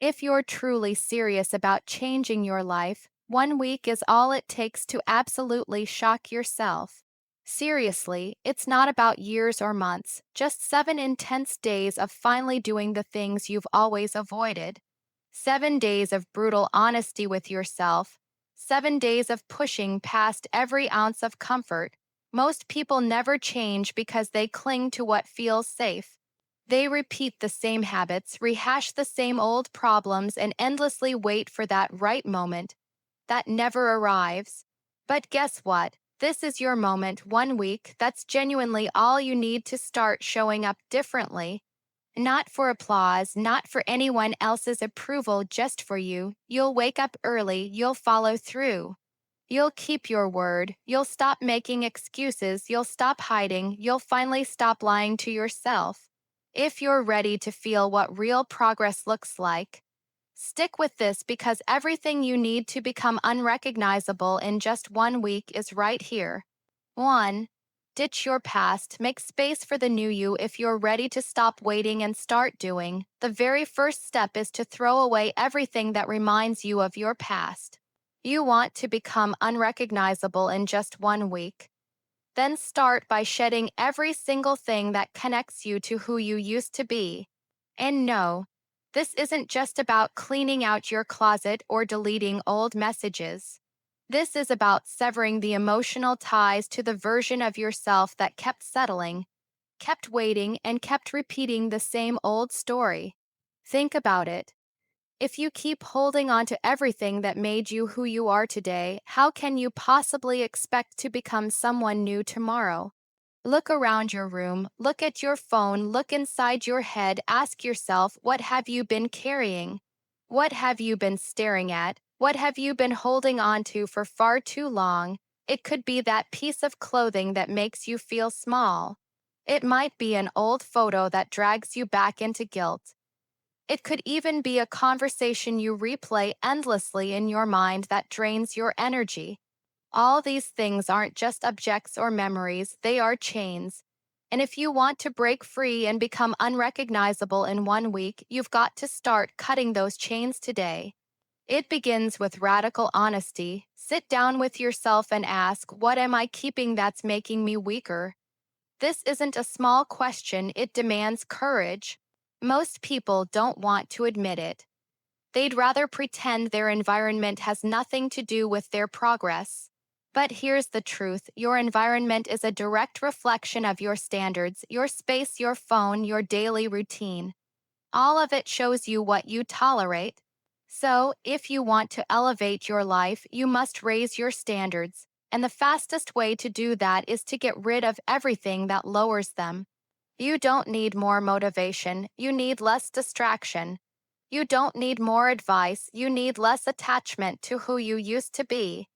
If you're truly serious about changing your life, 1 week is all it takes to absolutely shock yourself. Seriously, it's not about years or months, just 7 intense days of finally doing the things you've always avoided. 7 days of brutal honesty with yourself. 7 days of pushing past every ounce of comfort. Most people never change because they cling to what feels safe. They repeat the same habits, rehash the same old problems, and endlessly wait for that right moment that never arrives. But guess what? This is your moment, 1 week. That's genuinely all you need to start showing up differently. Not for applause, not for anyone else's approval, just for you. You'll wake up early, you'll follow through. You'll keep your word, you'll stop making excuses, you'll stop hiding, you'll finally stop lying to yourself. If you're ready to feel what real progress looks like, stick with this because everything you need to become unrecognizable in just 1 week is right here. 1. Ditch your past, make space for the new you. If you're ready to stop waiting and start doing, the very first step is to throw away everything that reminds you of your past. You want to become unrecognizable in just 1 week. Then start by shedding every single thing that connects you to who you used to be. And no, this isn't just about cleaning out your closet or deleting old messages. This is about severing the emotional ties to the version of yourself that kept settling, kept waiting, and kept repeating the same old story. Think about it. If you keep holding on to everything that made you who you are today, how can you possibly expect to become someone new tomorrow? Look around your room, look at your phone, look inside your head, ask yourself, what have you been carrying? What have you been staring at? What have you been holding on to for far too long? It could be that piece of clothing that makes you feel small. It might be an old photo that drags you back into guilt. It could even be a conversation you replay endlessly in your mind that drains your energy. All these things aren't just objects or memories, they are chains. And if you want to break free and become unrecognizable in 1 week, you've got to start cutting those chains today. It begins with radical honesty. Sit down with yourself and ask, what am I keeping that's making me weaker? This isn't a small question, it demands courage. Most people don't want to admit it. They'd rather pretend their environment has nothing to do with their progress. But here's the truth, your environment is a direct reflection of your standards, your space, your phone, your daily routine. All of it shows you what you tolerate. So, if you want to elevate your life, you must raise your standards. And the fastest way to do that is to get rid of everything that lowers them. You don't need more motivation, you need less distraction. You don't need more advice, you need less attachment to who you used to be.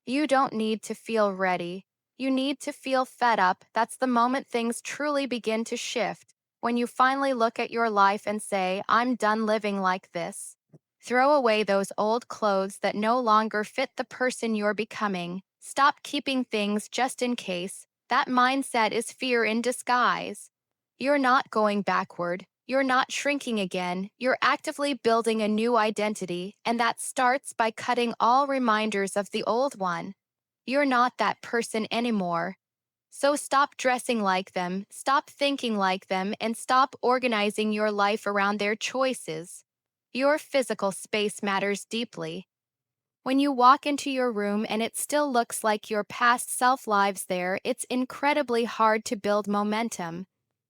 You don't need to feel ready. You need to feel fed up. That's the moment things truly begin to shift. When you finally look at your life and say, I'm done living like this. Throw away those old clothes that no longer fit the person you're becoming. Stop keeping things just in case. That mindset is fear in disguise. You're not going backward. You're not shrinking again. You're actively building a new identity, and that starts by cutting all reminders of the old one. You're not that person anymore. So stop dressing like them, stop thinking like them, and stop organizing your life around their choices. Your physical space matters deeply. When you walk into your room and it still looks like your past self lives there, it's incredibly hard to build momentum.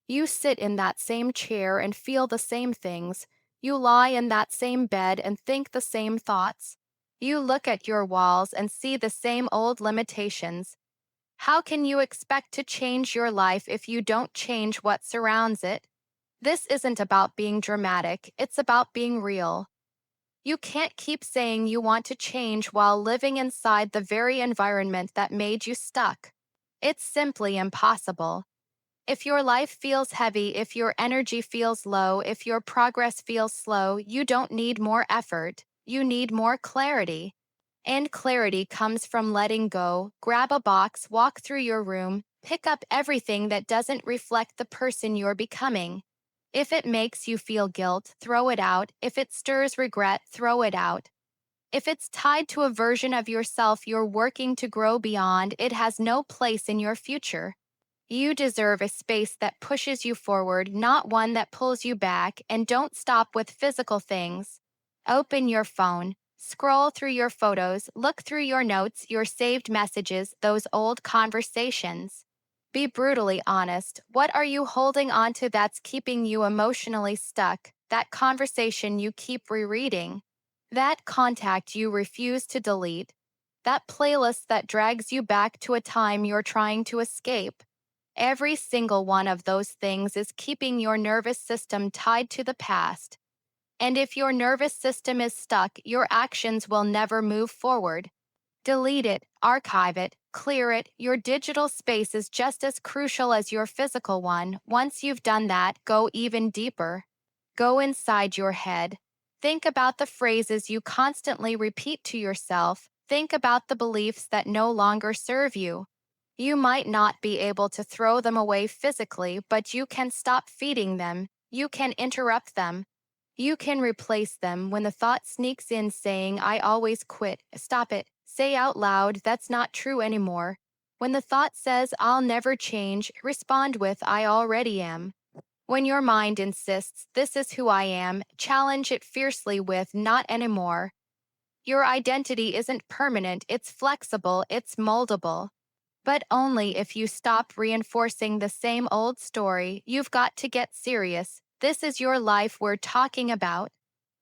You sit in that same chair and feel the same things. You lie in that same bed and think the same thoughts. You look at your walls and see the same old limitations. How can you expect to change your life if you don't change what surrounds it? This isn't about being dramatic, it's about being real. You can't keep saying you want to change while living inside the very environment that made you stuck. It's simply impossible. If your life feels heavy, if your energy feels low, if your progress feels slow, you don't need more effort. You need more clarity. And clarity comes from letting go. Grab a box, walk through your room, pick up everything that doesn't reflect the person you're becoming. If it makes you feel guilt, throw it out. If it stirs regret, throw it out. If it's tied to a version of yourself you're working to grow beyond, it has no place in your future. You deserve a space that pushes you forward, not one that pulls you back, and don't stop with physical things. Open your phone, scroll through your photos, look through your notes, your saved messages, those old conversations. Be brutally honest. What are you holding on to that's keeping you emotionally stuck? That conversation you keep rereading? That contact you refuse to delete? That playlist that drags you back to a time you're trying to escape? Every single one of those things is keeping your nervous system tied to the past. And if your nervous system is stuck, your actions will never move forward. Delete it, archive it, clear it. Your digital space is just as crucial as your physical one. Once you've done that, go even deeper. Go inside your head. Think about the phrases you constantly repeat to yourself. Think about the beliefs that no longer serve you. You might not be able to throw them away physically, but you can stop feeding them. You can interrupt them. You can replace them when the thought sneaks in saying, I always quit. Stop it. Say out loud, that's not true anymore. When the thought says, I'll never change, respond with, I already am. When your mind insists, this is who I am, challenge it fiercely with, not anymore. Your identity isn't permanent, it's flexible, it's moldable. But only if you stop reinforcing the same old story. You've got to get serious. This is your life we're talking about.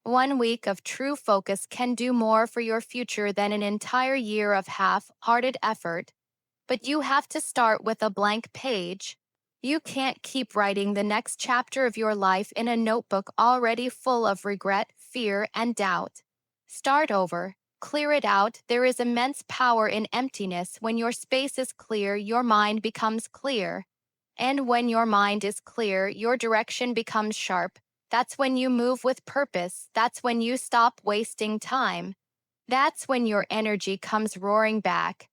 1 week of true focus can do more for your future than an entire year of half-hearted effort. But you have to start with a blank page. You can't keep writing the next chapter of your life in a notebook already full of regret, fear, and doubt. Start over. Clear it out. There is immense power in emptiness. When your space is clear, your mind becomes clear. And when your mind is clear, your direction becomes sharp. That's when you move with purpose. That's when you stop wasting time. That's when your energy comes roaring back.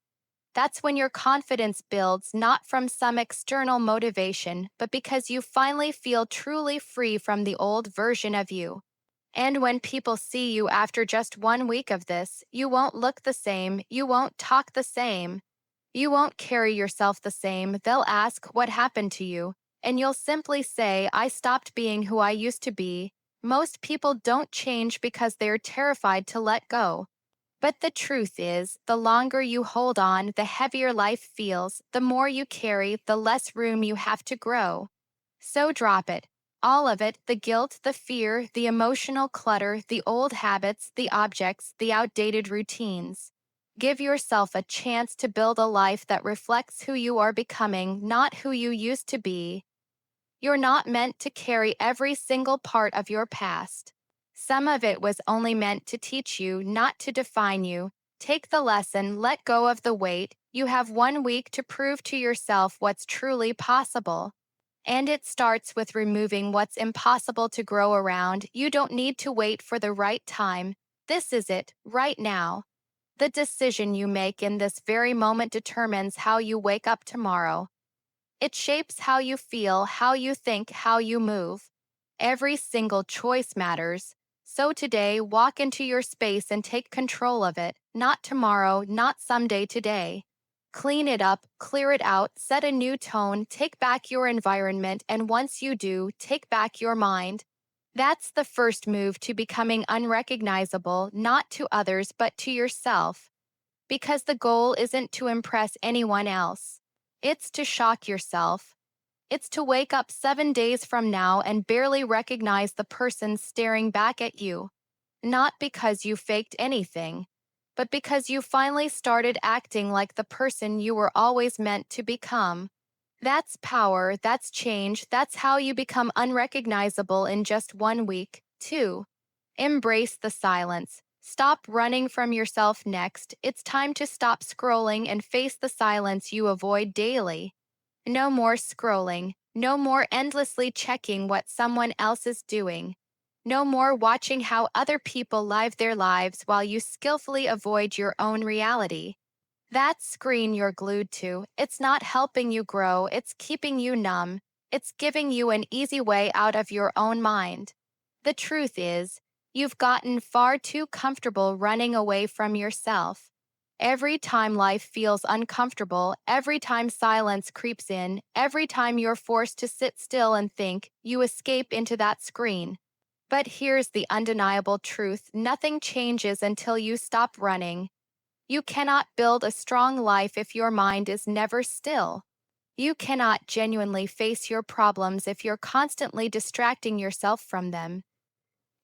That's when your confidence builds, not from some external motivation, but because you finally feel truly free from the old version of you. And when people see you after just 1 week of this, you won't look the same, you won't talk the same, you won't carry yourself the same. They'll ask, what happened to you? And you'll simply say, I stopped being who I used to be. Most people don't change because they're terrified to let go. But the truth is, the longer you hold on, the heavier life feels, the more you carry, the less room you have to grow. So drop it. All of it, the guilt, the fear, the emotional clutter, the old habits, the objects, the outdated routines. Give yourself a chance to build a life that reflects who you are becoming, not who you used to be. You're not meant to carry every single part of your past. Some of it was only meant to teach you, not to define you. Take the lesson, let go of the weight. You have 1 week to prove to yourself what's truly possible. And it starts with removing what's impossible to grow around. You don't need to wait for the right time. This is it, right now. The decision you make in this very moment determines how you wake up tomorrow. It shapes how you feel, how you think, how you move. Every single choice matters. So today, walk into your space and take control of it. Not tomorrow, not someday, today. Clean it up, clear it out, set a new tone, take back your environment, and once you do, take back your mind. That's the first move to becoming unrecognizable, not to others but to yourself. Because the goal isn't to impress anyone else. It's to shock yourself. It's to wake up 7 days from now and barely recognize the person staring back at you. Not because you faked anything, but because you finally started acting like the person you were always meant to become. That's power, that's change, that's how you become unrecognizable in just 1 week. 2. Embrace the silence. Stop running from yourself next. It's time to stop scrolling and face the silence you avoid daily. No more scrolling. No more endlessly checking what someone else is doing. No more watching how other people live their lives while you skillfully avoid your own reality. That screen you're glued to, it's not helping you grow, it's keeping you numb. It's giving you an easy way out of your own mind. The truth is, you've gotten far too comfortable running away from yourself. Every time life feels uncomfortable, every time silence creeps in, every time you're forced to sit still and think, you escape into that screen. But here's the undeniable truth: nothing changes until you stop running. You cannot build a strong life if your mind is never still. You cannot genuinely face your problems if you're constantly distracting yourself from them.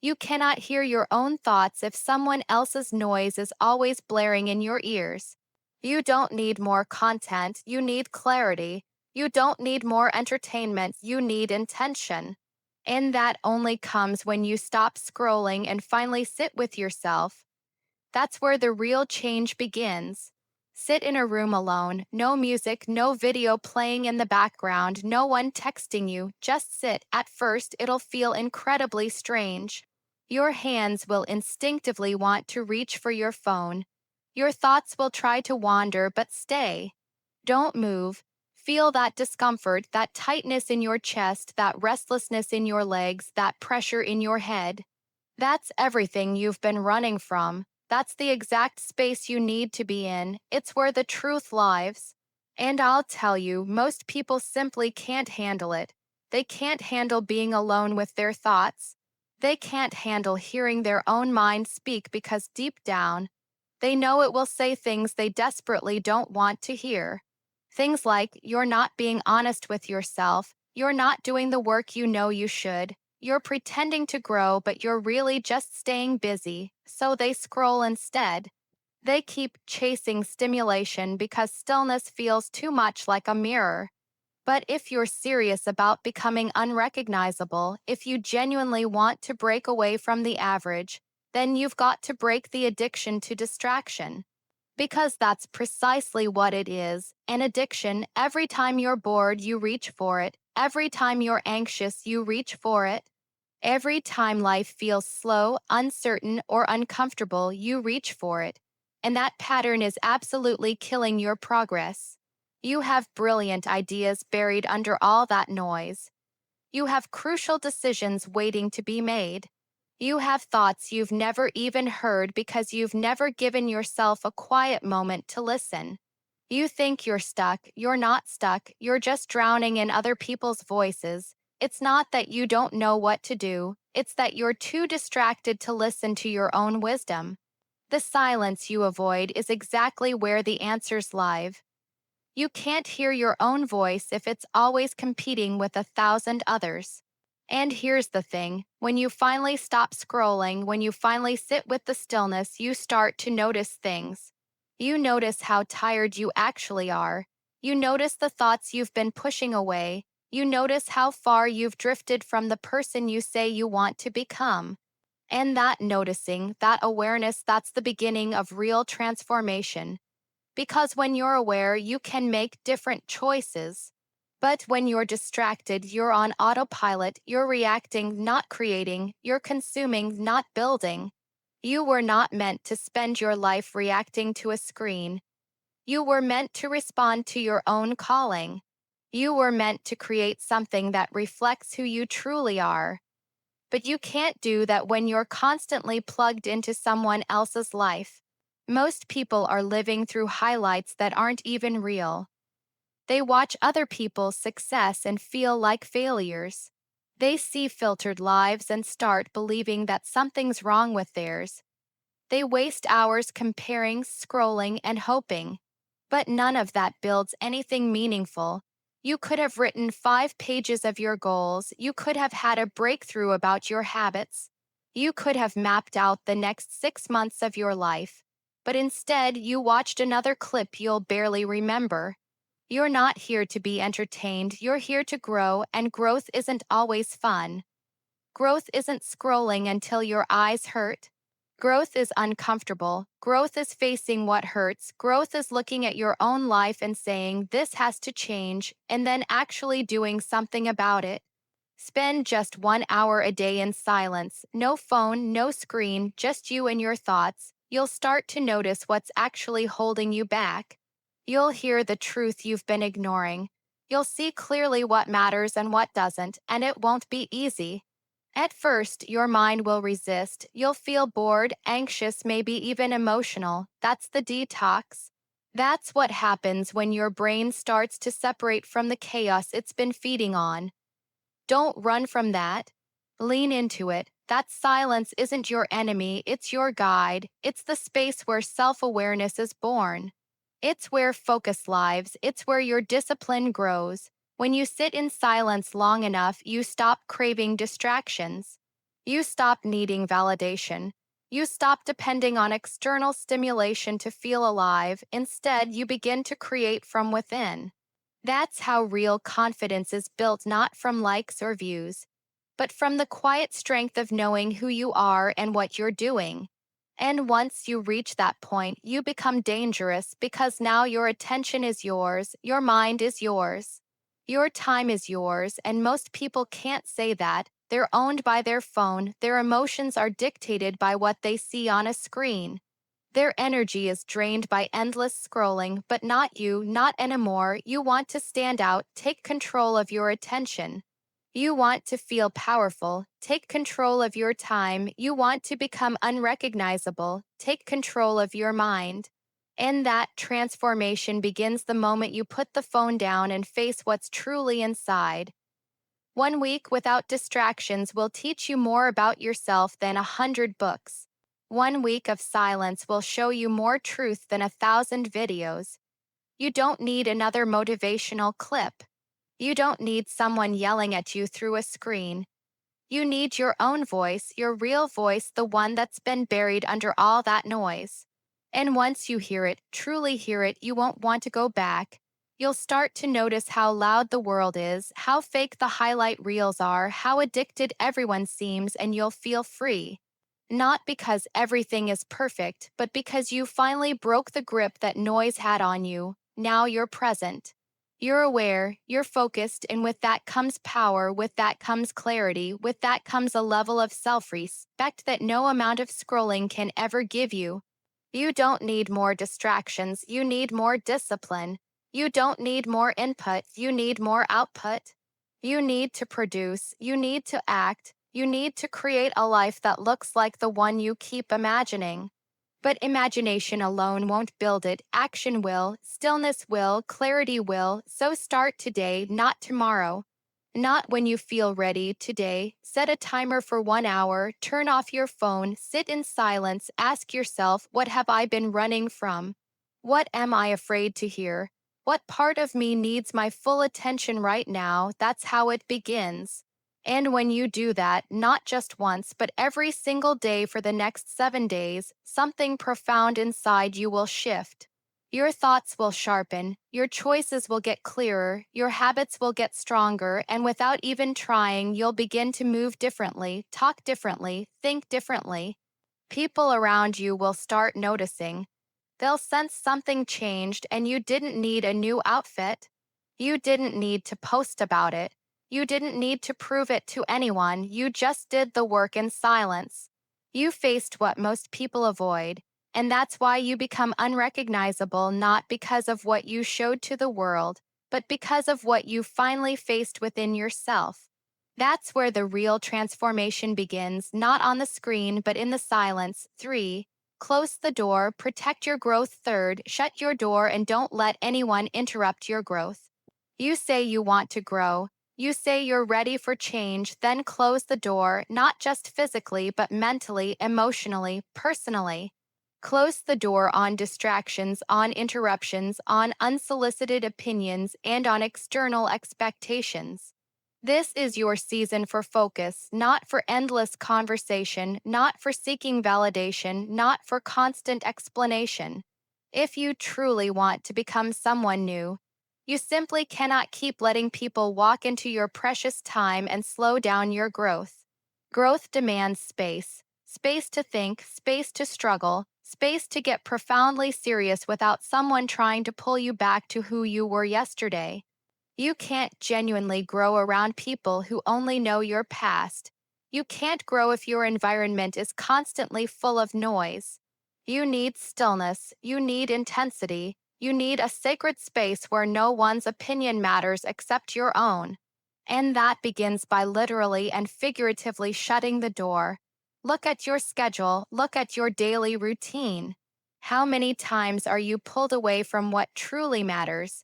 You cannot hear your own thoughts if someone else's noise is always blaring in your ears. You don't need more content, you need clarity. You don't need more entertainment, you need intention. And that only comes when you stop scrolling and finally sit with yourself. That's where the real change begins. Sit in a room alone, no music, no video playing in the background, no one texting you, just sit. At first, it'll feel incredibly strange. Your hands will instinctively want to reach for your phone. Your thoughts will try to wander, but stay. Don't move. Feel that discomfort, that tightness in your chest, that restlessness in your legs, that pressure in your head. That's everything you've been running from. That's the exact space you need to be in. It's where the truth lies. And I'll tell you, most people simply can't handle it. They can't handle being alone with their thoughts. They can't handle hearing their own mind speak because deep down, they know it will say things they desperately don't want to hear. Things like, you're not being honest with yourself, you're not doing the work you know you should, you're pretending to grow but you're really just staying busy, so they scroll instead. They keep chasing stimulation because stillness feels too much like a mirror. But if you're serious about becoming unrecognizable, if you genuinely want to break away from the average, then you've got to break the addiction to distraction. Because that's precisely what it is, an addiction. Every time you're bored, you reach for it. Every time you're anxious, you reach for it. Every time life feels slow, uncertain, or uncomfortable, you reach for it. And that pattern is absolutely killing your progress. You have brilliant ideas buried under all that noise. You have crucial decisions waiting to be made. You have thoughts you've never even heard because you've never given yourself a quiet moment to listen. You think you're stuck, you're not stuck, you're just drowning in other people's voices. It's not that you don't know what to do, it's that you're too distracted to listen to your own wisdom. The silence you avoid is exactly where the answers lie. You can't hear your own voice if it's always competing with 1,000 others. And here's the thing, when you finally stop scrolling, when you finally sit with the stillness, you start to notice things. You notice how tired you actually are. You notice the thoughts you've been pushing away. You notice how far you've drifted from the person you say you want to become. And that noticing, that awareness, that's the beginning of real transformation. Because when you're aware, you can make different choices. But when you're distracted, you're on autopilot, you're reacting, not creating, you're consuming, not building. You were not meant to spend your life reacting to a screen. You were meant to respond to your own calling. You were meant to create something that reflects who you truly are. But you can't do that when you're constantly plugged into someone else's life. Most people are living through highlights that aren't even real. They watch other people's success and feel like failures. They see filtered lives and start believing that something's wrong with theirs. They waste hours comparing, scrolling, and hoping. But none of that builds anything meaningful. You could have written 5 pages of your goals. You could have had a breakthrough about your habits. You could have mapped out the next 6 months of your life. But instead, you watched another clip you'll barely remember. You're not here to be entertained, you're here to grow, and growth isn't always fun. Growth isn't scrolling until your eyes hurt. Growth is uncomfortable. Growth is facing what hurts. Growth is looking at your own life and saying, this has to change, and then actually doing something about it. Spend just 1 hour a day in silence, no phone, no screen, just you and your thoughts. You'll start to notice what's actually holding you back. You'll hear the truth you've been ignoring. You'll see clearly what matters and what doesn't, and it won't be easy. At first, your mind will resist. You'll feel bored, anxious, maybe even emotional. That's the detox. That's what happens when your brain starts to separate from the chaos it's been feeding on. Don't run from that. Lean into it. That silence isn't your enemy, it's your guide. It's the space where self awareness is born. It's where focus lives, it's where your discipline grows. When you sit in silence long enough, you stop craving distractions. You stop needing validation. You stop depending on external stimulation to feel alive. Instead, you begin to create from within. That's how real confidence is built, not from likes or views, but from the quiet strength of knowing who you are and what you're doing. And once you reach that point, you become dangerous because now your attention is yours, your mind is yours, your time is yours, and most people can't say that. They're owned by their phone, their emotions are dictated by what they see on a screen. Their energy is drained by endless scrolling, but not you, not anymore. You want to stand out, take control of your attention. You want to feel powerful, take control of your time. You want to become unrecognizable, take control of your mind. And that transformation begins the moment you put the phone down and face what's truly inside. 1 week without distractions will teach you more about yourself than 100 books. 1 week of silence will show you more truth than 1,000 videos. You don't need another motivational clip. You don't need someone yelling at you through a screen. You need your own voice, your real voice, the one that's been buried under all that noise. And once you hear it, truly hear it, you won't want to go back. You'll start to notice how loud the world is, how fake the highlight reels are, how addicted everyone seems, and you'll feel free. Not because everything is perfect, but because you finally broke the grip that noise had on you. Now you're present. You're aware, you're focused, and with that comes power, with that comes clarity, with that comes a level of self-respect that no amount of scrolling can ever give you. You don't need more distractions, you need more discipline. You don't need more input, you need more output. You need to produce, you need to act, you need to create a life that looks like the one you keep imagining. But imagination alone won't build it. Action will, stillness will, clarity will. So start today, not tomorrow. Not when you feel ready, today. Set a timer for 1 hour, turn off your phone, sit in silence, ask yourself, what have I been running from? What am I afraid to hear? What part of me needs my full attention right now? That's how it begins. And when you do that, not just once, but every single day for the next 7 days, something profound inside you will shift. Your thoughts will sharpen, your choices will get clearer, your habits will get stronger, and without even trying, you'll begin to move differently, talk differently, think differently. People around you will start noticing. They'll sense something changed, and you didn't need a new outfit. You didn't need to post about it. You didn't need to prove it to anyone. You just did the work in silence. You faced what most people avoid, and that's why you become unrecognizable, not because of what you showed to the world, but because of what you finally faced within yourself. That's where the real transformation begins, not on the screen, but in the silence. 3. Close the door, protect your growth. 3rd, shut your door and don't let anyone interrupt your growth. You say you want to grow. You say you're ready for change, then close the door, not just physically, but mentally, emotionally, personally. Close the door on distractions, on interruptions, on unsolicited opinions, and on external expectations. This is your season for focus, not for endless conversation, not for seeking validation, not for constant explanation. If you truly want to become someone new, you simply cannot keep letting people walk into your precious time and slow down your growth. Growth demands space. Space to think, space to struggle, space to get profoundly serious without someone trying to pull you back to who you were yesterday. You can't genuinely grow around people who only know your past. You can't grow if your environment is constantly full of noise. You need stillness, you need intensity, You need a sacred space where no one's opinion matters except your own. And that begins by literally and figuratively shutting the door. Look at your schedule, look at your daily routine. How many times are you pulled away from what truly matters?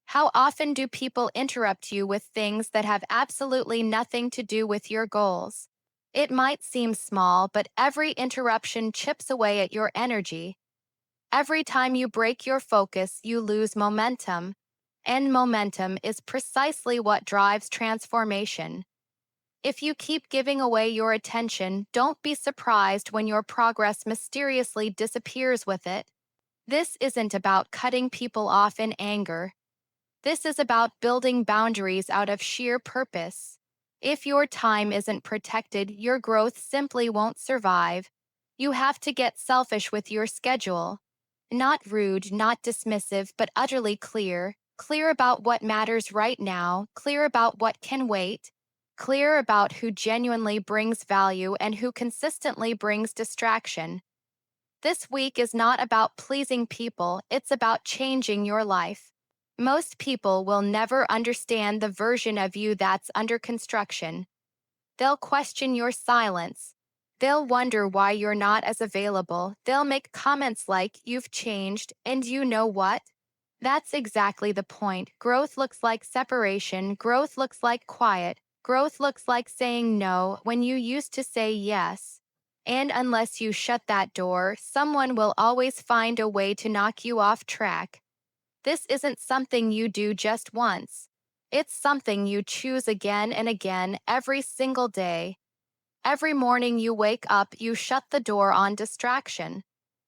How often do people interrupt you with things that have absolutely nothing to do with your goals? It might seem small, but every interruption chips away at your energy. Every time you break your focus, you lose momentum. And momentum is precisely what drives transformation. If you keep giving away your attention, don't be surprised when your progress mysteriously disappears with it. This isn't about cutting people off in anger. This is about building boundaries out of sheer purpose. If your time isn't protected, your growth simply won't survive. You have to get selfish with your schedule. Not rude, not dismissive, but utterly clear. Clear about what matters right now, clear about what can wait, clear about who genuinely brings value and who consistently brings distraction. This week is not about pleasing people, it's about changing your life. Most people will never understand the version of you that's under construction. They'll question your silence. They'll wonder why you're not as available. They'll make comments like, "You've changed," and you know what? That's exactly the point. Growth looks like separation. Growth looks like quiet. Growth looks like saying no when you used to say yes. And unless you shut that door, someone will always find a way to knock you off track. This isn't something you do just once. It's something you choose again and again every single day. Every morning you wake up, you shut the door on distraction.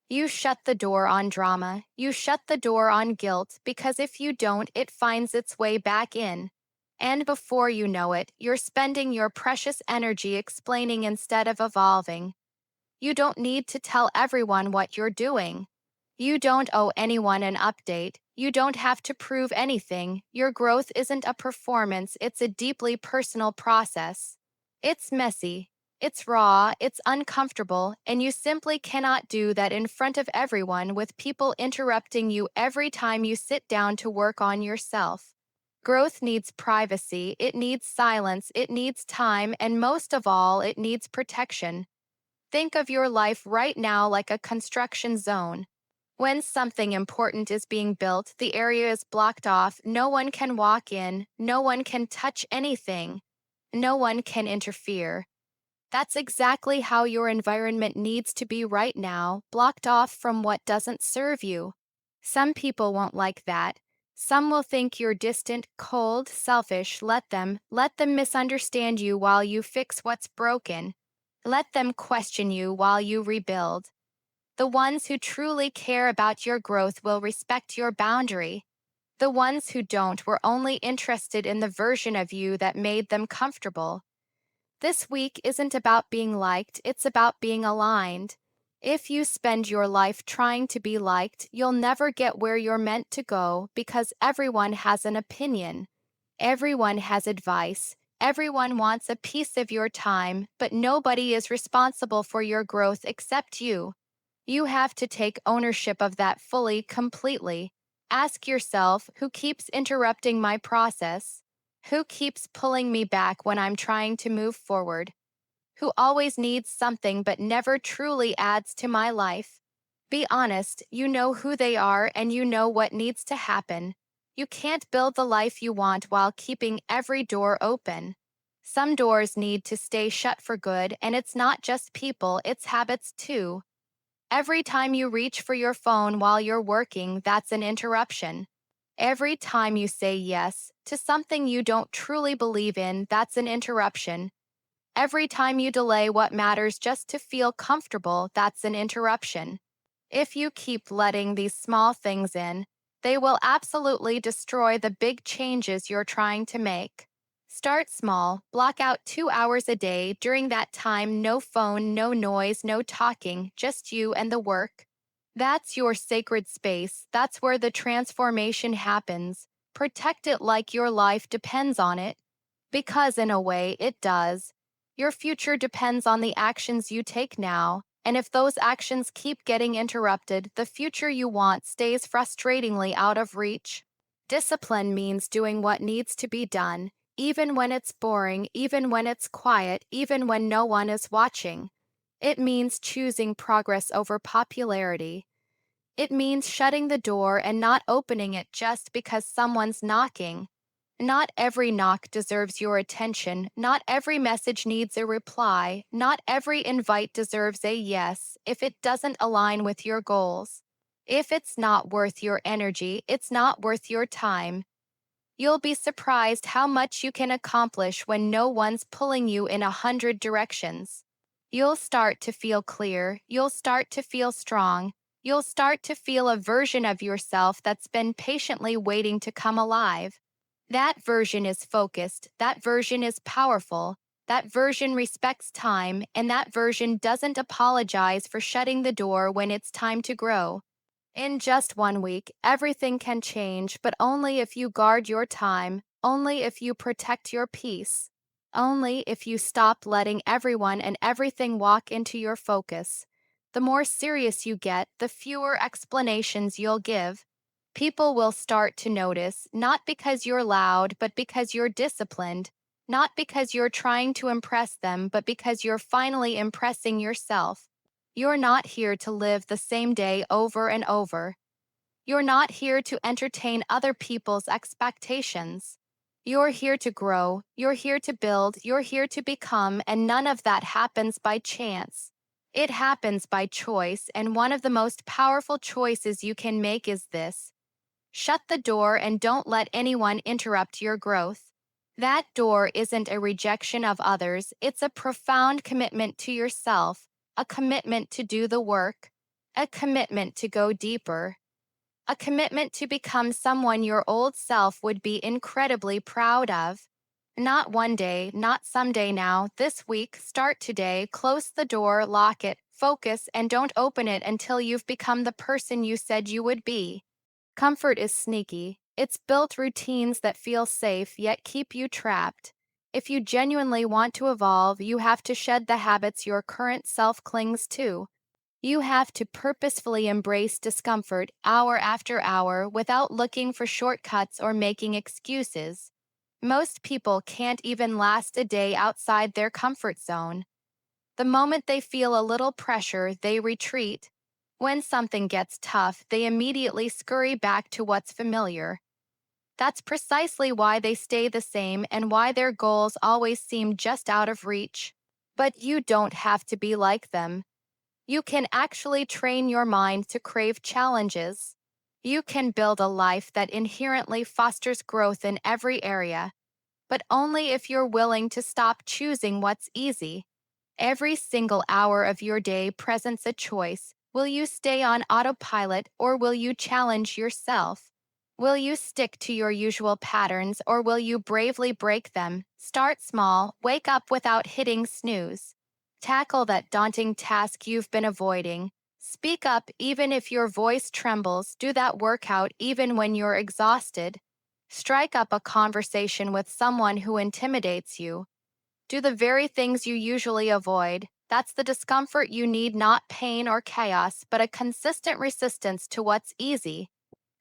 You shut the door on drama. You shut the door on guilt, because if you don't, it finds its way back in. And before you know it, you're spending your precious energy explaining instead of evolving. You don't need to tell everyone what you're doing. You don't owe anyone an update. You don't have to prove anything. Your growth isn't a performance, it's a deeply personal process. It's messy, it's raw, it's uncomfortable, and you simply cannot do that in front of everyone with people interrupting you every time you sit down to work on yourself. Growth needs privacy, it needs silence, it needs time, and most of all, it needs protection. Think of your life right now like a construction zone. When something important is being built, the area is blocked off, no one can walk in, no one can touch anything, no one can interfere. That's exactly how your environment needs to be right now, blocked off from what doesn't serve you. Some people won't like that. Some will think you're distant, cold, selfish. Let them misunderstand you while you fix what's broken. Let them question you while you rebuild. The ones who truly care about your growth will respect your boundary. The ones who don't were only interested in the version of you that made them comfortable. This week isn't about being liked, it's about being aligned. If you spend your life trying to be liked, you'll never get where you're meant to go, because everyone has an opinion. Everyone has advice. Everyone wants a piece of your time, but nobody is responsible for your growth except you. You have to take ownership of that fully, completely. Ask yourself, who keeps interrupting my process? Who keeps pulling me back when I'm trying to move forward? Who always needs something but never truly adds to my life? Be honest, you know who they are and you know what needs to happen. You can't build the life you want while keeping every door open. Some doors need to stay shut for good, and it's not just people, it's habits too. Every time you reach for your phone while you're working, that's an interruption. Every time you say yes to something you don't truly believe in, that's an interruption. Every time you delay what matters just to feel comfortable, that's an interruption. If you keep letting these small things in, they will absolutely destroy the big changes you're trying to make. Start small, block out 2 hours a day. During that time, no phone, no noise, no talking, just you and the work. That's your sacred space. That's where the transformation happens. Protect it like your life depends on it. Because in a way, it does. Your future depends on the actions you take now. And if those actions keep getting interrupted, the future you want stays frustratingly out of reach. Discipline means doing what needs to be done, even when it's boring, even when it's quiet, even when no one is watching. It means choosing progress over popularity. It means shutting the door and not opening it just because someone's knocking. Not every knock deserves your attention. Not every message needs a reply. Not every invite deserves a yes if it doesn't align with your goals. If it's not worth your energy, it's not worth your time. You'll be surprised how much you can accomplish when no one's pulling you in 100 directions. You'll start to feel clear. You'll start to feel strong. You'll start to feel a version of yourself that's been patiently waiting to come alive. That version is focused, that version is powerful, that version respects time, and that version doesn't apologize for shutting the door when it's time to grow. In just 1 week, everything can change, but only if you guard your time, only if you protect your peace, only if you stop letting everyone and everything walk into your focus. The more serious you get, the fewer explanations you'll give. People will start to notice, not because you're loud, but because you're disciplined, not because you're trying to impress them, but because you're finally impressing yourself. You're not here to live the same day over and over. You're not here to entertain other people's expectations. You're here to grow, you're here to build, you're here to become, and none of that happens by chance. It happens by choice, and one of the most powerful choices you can make is this: shut the door and don't let anyone interrupt your growth. That door isn't a rejection of others, it's a profound commitment to yourself, a commitment to do the work, a commitment to go deeper, a commitment to become someone your old self would be incredibly proud of. Not one day, not someday now, this week, start today, close the door, lock it, focus, and don't open it until you've become the person you said you would be. Comfort is sneaky. It's built routines that feel safe yet keep you trapped. If you genuinely want to evolve, you have to shed the habits your current self clings to. You have to purposefully embrace discomfort hour after hour without looking for shortcuts or making excuses. Most people can't even last a day outside their comfort zone. The moment they feel a little pressure, they retreat. When something gets tough, they immediately scurry back to what's familiar. That's precisely why they stay the same and why their goals always seem just out of reach. But you don't have to be like them. You can actually train your mind to crave challenges. You can build a life that inherently fosters growth in every area, but only if you're willing to stop choosing what's easy. Every single hour of your day presents a choice. Will you stay on autopilot or will you challenge yourself? Will you stick to your usual patterns or will you bravely break them? Start small, wake up without hitting snooze. Tackle that daunting task you've been avoiding. Speak up even if your voice trembles. Do that workout even when you're exhausted. Strike up a conversation with someone who intimidates you. Do the very things you usually avoid. That's the discomfort you need, not pain or chaos, but a consistent resistance to what's easy.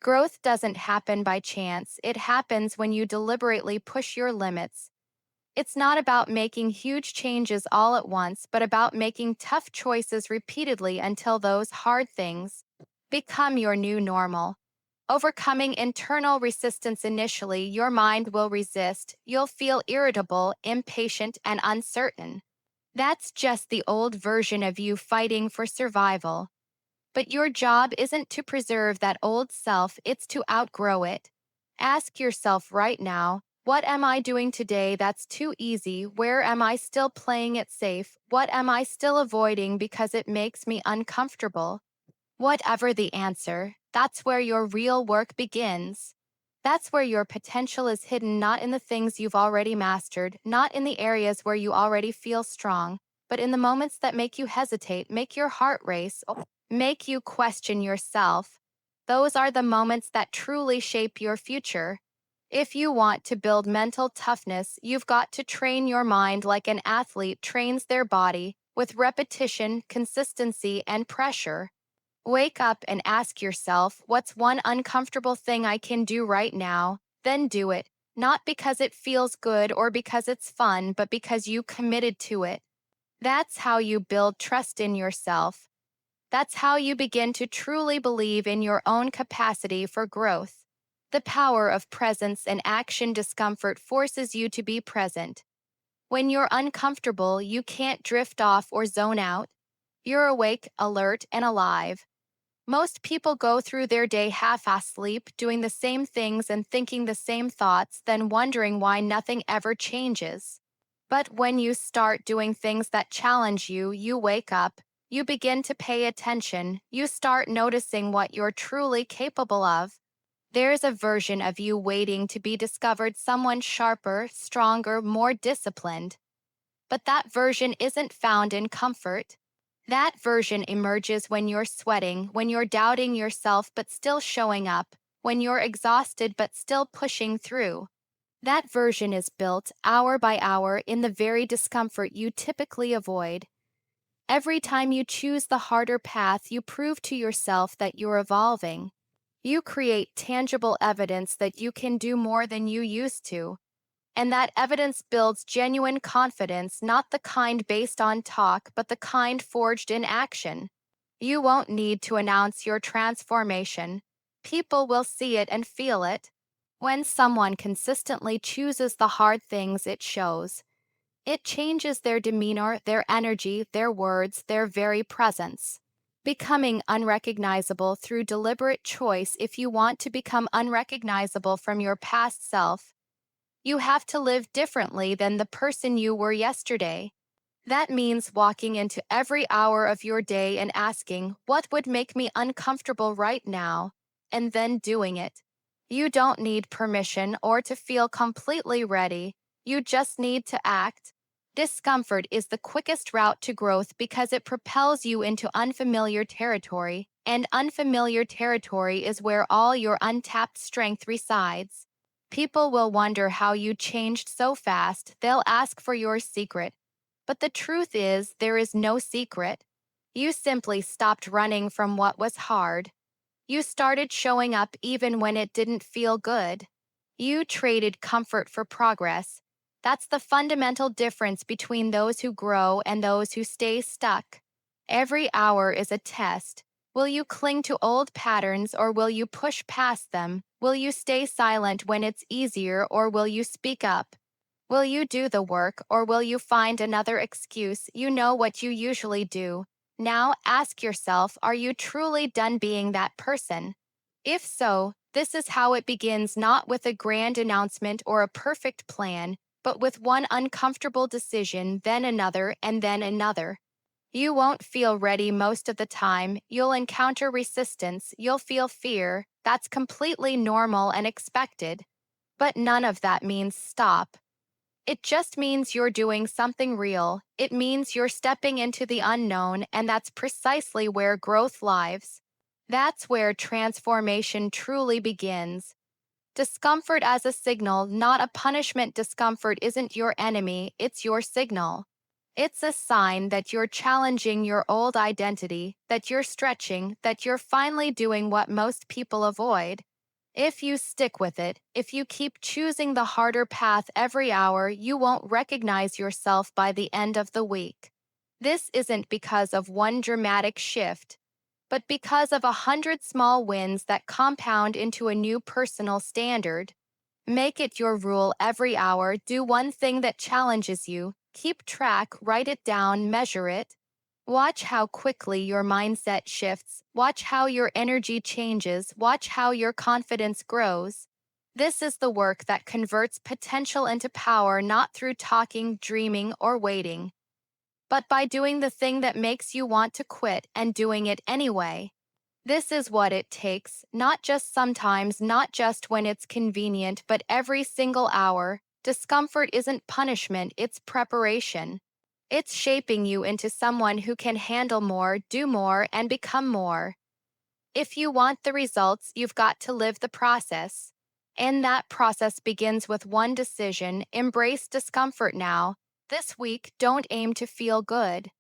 Growth doesn't happen by chance. It happens when you deliberately push your limits. It's not about making huge changes all at once, but about making tough choices repeatedly until those hard things become your new normal. Overcoming internal resistance initially, your mind will resist. You'll feel irritable, impatient, and uncertain. That's just the old version of you fighting for survival. But your job isn't to preserve that old self, it's to outgrow it. Ask yourself right now, what am I doing today that's too easy? Where am I still playing it safe? What am I still avoiding because it makes me uncomfortable? Whatever the answer, that's where your real work begins. That's where your potential is hidden, not in the things you've already mastered, not in the areas where you already feel strong, but in the moments that make you hesitate, make your heart race, or make you question yourself. Those are the moments that truly shape your future. If you want to build mental toughness, you've got to train your mind like an athlete trains their body, with repetition, consistency, and pressure. Wake up and ask yourself, what's one uncomfortable thing I can do right now? Then do it, not because it feels good or because it's fun, but because you committed to it. That's how you build trust in yourself. That's how you begin to truly believe in your own capacity for growth. The power of presence and action. Discomfort forces you to be present. When you're uncomfortable, you can't drift off or zone out. You're awake, alert, and alive. Most people go through their day half-asleep, doing the same things and thinking the same thoughts, then wondering why nothing ever changes. But when you start doing things that challenge you, you wake up, you begin to pay attention, you start noticing what you're truly capable of. There's a version of you waiting to be discovered, someone sharper, stronger, more disciplined. But that version isn't found in comfort. That version emerges when you're sweating, when you're doubting yourself but still showing up, when you're exhausted but still pushing through. That version is built, hour by hour, in the very discomfort you typically avoid. Every time you choose the harder path, you prove to yourself that you're evolving. You create tangible evidence that you can do more than you used to. And that evidence builds genuine confidence, not the kind based on talk, but the kind forged in action. You won't need to announce your transformation. People will see it and feel it. When someone consistently chooses the hard things, it shows. It changes their demeanor, their energy, their words, their very presence. Becoming unrecognizable through deliberate choice. If you want to become unrecognizable from your past self, you have to live differently than the person you were yesterday. That means walking into every hour of your day and asking, what would make me uncomfortable right now? And then doing it. You don't need permission or to feel completely ready. You just need to act. Discomfort is the quickest route to growth because it propels you into unfamiliar territory, and unfamiliar territory is where all your untapped strength resides. People will wonder how you changed so fast. They'll ask for your secret. But the truth is, there is no secret. You simply stopped running from what was hard. You started showing up even when it didn't feel good. You traded comfort for progress. That's the fundamental difference between those who grow and those who stay stuck. Every hour is a test. Will you cling to old patterns or will you push past them? Will you stay silent when it's easier or will you speak up? Will you do the work or will you find another excuse? You know what you usually do. Now ask yourself, are you truly done being that person? If so, this is how it begins, not with a grand announcement or a perfect plan, but with one uncomfortable decision, then another, and then another. You won't feel ready most of the time. You'll encounter resistance. You'll feel fear. That's completely normal and expected. But none of that means stop. It just means you're doing something real. It means you're stepping into the unknown, and that's precisely where growth lives. That's where transformation truly begins. Discomfort as a signal, not a punishment. Discomfort isn't your enemy, it's your signal. It's a sign that you're challenging your old identity, that you're stretching, that you're finally doing what most people avoid. If you stick with it, if you keep choosing the harder path every hour, you won't recognize yourself by the end of the week. This isn't because of one dramatic shift, but because of 100 small wins that compound into a new personal standard. Make it your rule every hour. Do one thing that challenges you. Keep track, write it down, measure it. Watch how quickly your mindset shifts. Watch how your energy changes. Watch how your confidence grows. This is the work that converts potential into power, not through talking, dreaming, or waiting, but by doing the thing that makes you want to quit and doing it anyway. This is what it takes, not just sometimes, not just when it's convenient, but every single hour. Discomfort isn't punishment, it's preparation. It's shaping you into someone who can handle more, do more, and become more. If you want the results, you've got to live the process. And that process begins with one decision: embrace discomfort now. This week, don't aim to feel good.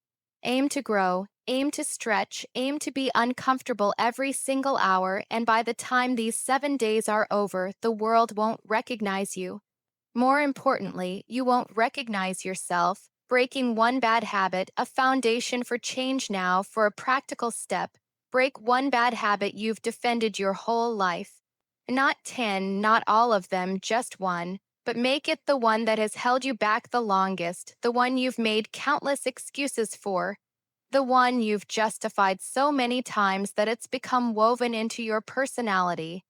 Aim to grow, aim to stretch, aim to be uncomfortable every single hour, and by the time these 7 days are over, the world won't recognize you. More importantly, you won't recognize yourself. Breaking one bad habit, a foundation for change now for a practical step. Break one bad habit you've defended your whole life. Not 10, not all of them, just one. But make it the one that has held you back the longest, the one you've made countless excuses for, the one you've justified so many times that it's become woven into your personality.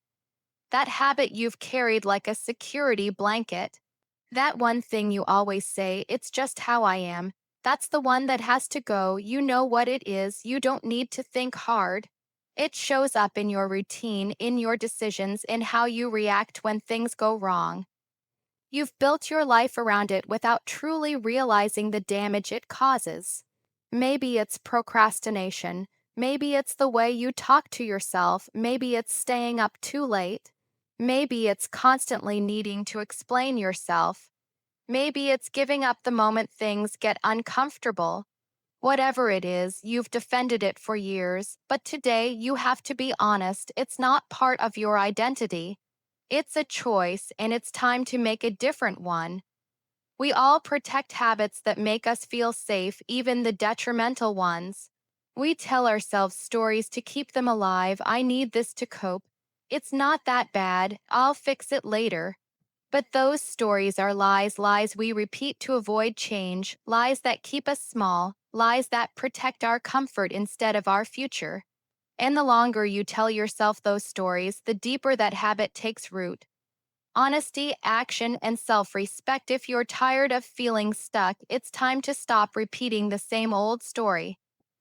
That habit you've carried like a security blanket. That one thing you always say, it's just how I am. That's the one that has to go. You know what it is. You don't need to think hard. It shows up in your routine, in your decisions, in how you react when things go wrong. You've built your life around it without truly realizing the damage it causes. Maybe it's procrastination. Maybe it's the way you talk to yourself. Maybe it's staying up too late. Maybe it's constantly needing to explain yourself. Maybe it's giving up the moment things get uncomfortable. Whatever it is, you've defended it for years, but today you have to be honest, it's not part of your identity. It's a choice, and it's time to make a different one. We all protect habits that make us feel safe, even the detrimental ones. We tell ourselves stories to keep them alive. I need this to cope. It's not that bad. I'll fix it later. But those stories are lies, lies we repeat to avoid change, lies that keep us small, lies that protect our comfort instead of our future. And the longer you tell yourself those stories, the deeper that habit takes root. Honesty, action, and self-respect. If you're tired of feeling stuck, it's time to stop repeating the same old story.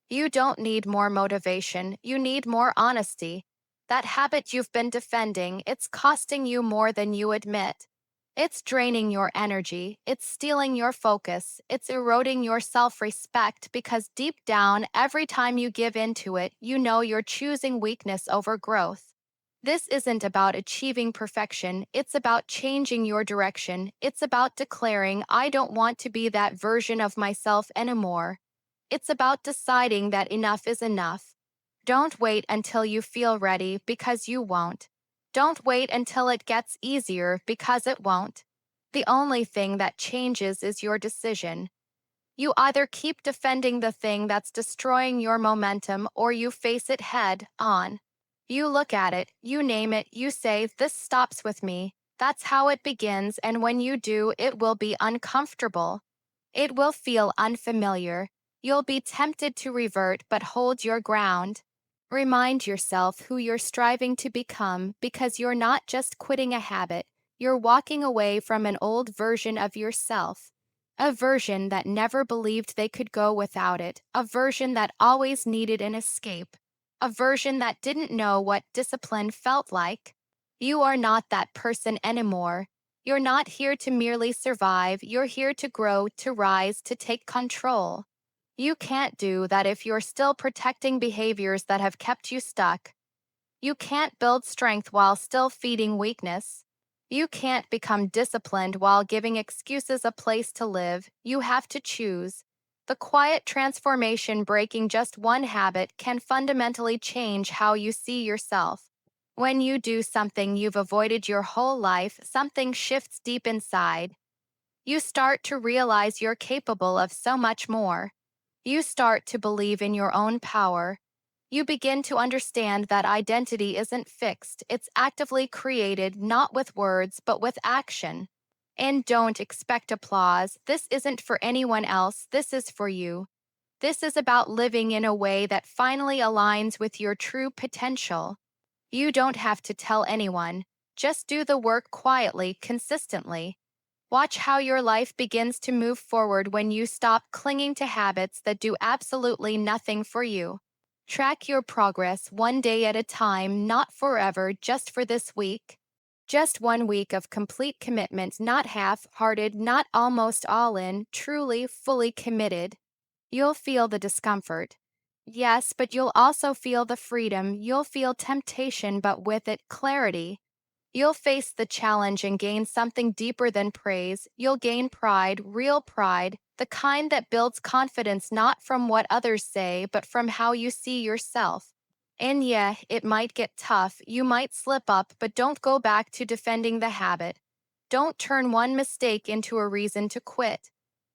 You don't need more motivation, you need more honesty. That habit you've been defending, it's costing you more than you admit. It's draining your energy, it's stealing your focus, it's eroding your self-respect because deep down, every time you give in to it, you know you're choosing weakness over growth. This isn't about achieving perfection, it's about changing your direction. It's about declaring, I don't want to be that version of myself anymore. It's about deciding that enough is enough. Don't wait until you feel ready, because you won't. Don't wait until it gets easier, because it won't. The only thing that changes is your decision. You either keep defending the thing that's destroying your momentum, or you face it head on. You look at it, you name it, you say, this stops with me. That's how it begins, and when you do, it will be uncomfortable. It will feel unfamiliar. You'll be tempted to revert, but hold your ground. Remind yourself who you're striving to become, because you're not just quitting a habit, you're walking away from an old version of yourself. A version that never believed they could go without it, a version that always needed an escape, a version that didn't know what discipline felt like. You are not that person anymore. You're not here to merely survive, you're here to grow, to rise, to take control. You can't do that if you're still protecting behaviors that have kept you stuck. You can't build strength while still feeding weakness. You can't become disciplined while giving excuses a place to live. You have to choose. The quiet transformation, breaking just one habit, can fundamentally change how you see yourself. When you do something you've avoided your whole life, something shifts deep inside. You start to realize you're capable of so much more. You start to believe in your own power. You begin to understand that identity isn't fixed, it's actively created, not with words, but with action. And don't expect applause. This isn't for anyone else, this is for you. This is about living in a way that finally aligns with your true potential. You don't have to tell anyone, just do the work quietly, consistently. Watch how your life begins to move forward when you stop clinging to habits that do absolutely nothing for you. Track your progress one day at a time, not forever, just for this week. Just 1 week of complete commitment, not half-hearted, not almost all in, truly, fully committed. You'll feel the discomfort. Yes, but you'll also feel the freedom. You'll feel temptation, but with it, clarity. You'll face the challenge and gain something deeper than praise. You'll gain pride, real pride, the kind that builds confidence not from what others say, but from how you see yourself. And yeah, it might get tough, you might slip up, but don't go back to defending the habit. Don't turn one mistake into a reason to quit.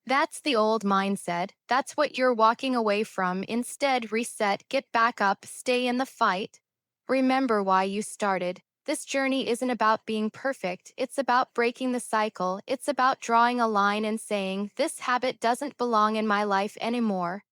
That's the old mindset. That's what you're walking away from. Instead, reset, get back up, stay in the fight. Remember why you started. This journey isn't about being perfect. It's about breaking the cycle. It's about drawing a line and saying, this habit doesn't belong in my life anymore.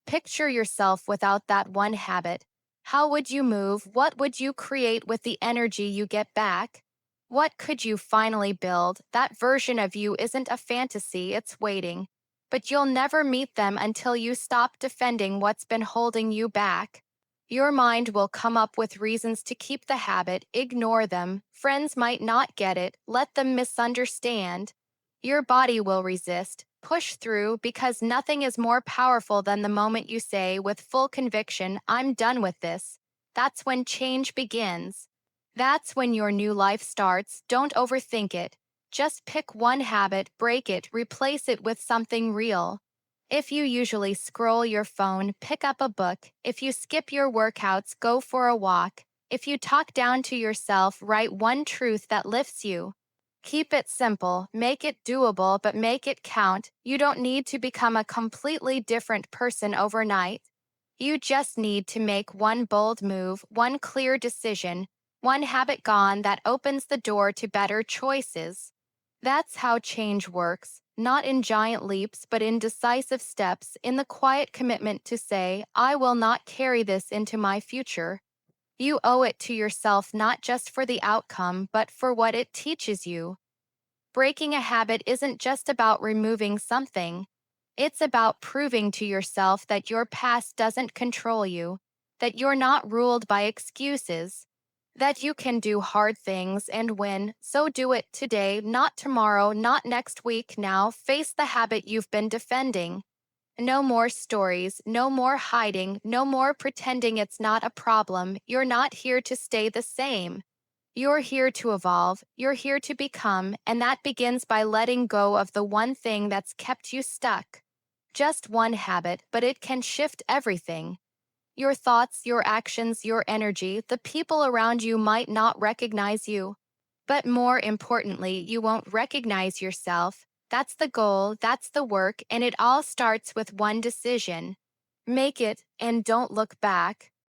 Picture yourself without that one habit. How would you move? What would you create with the energy you get back? What could you finally build? That version of you isn't a fantasy, it's waiting. But you'll never meet them until you stop defending what's been holding you back. Your mind will come up with reasons to keep the habit, ignore them. Friends might not get it, let them misunderstand. Your body will resist, push through, because nothing is more powerful than the moment you say with full conviction, I'm done with this. That's when change begins. That's when your new life starts. Don't overthink it. Just pick one habit, break it, replace it with something real. If you usually scroll your phone, pick up a book. If you skip your workouts, go for a walk. If you talk down to yourself, write one truth that lifts you. Keep it simple, make it doable, but make it count. You don't need to become a completely different person overnight. You just need to make one bold move, one clear decision, one habit gone that opens the door to better choices. That's how change works, not in giant leaps, but in decisive steps, in the quiet commitment to say, I will not carry this into my future. You owe it to yourself not just for the outcome, but for what it teaches you. Breaking a habit isn't just about removing something. It's about proving to yourself that your past doesn't control you, that you're not ruled by excuses, that you can do hard things and win. So do it today, not tomorrow, not next week. Now face the habit you've been defending. No more stories, no more hiding, no more pretending it's not a problem. You're not here to stay the same. You're here to evolve, you're here to become, and that begins by letting go of the one thing that's kept you stuck. Just one habit, but it can shift everything. Your thoughts, your actions, your energy. The people around you might not recognize you. But more importantly, you won't recognize yourself. That's the goal, that's the work, and it all starts with one decision. Make it, and don't look back.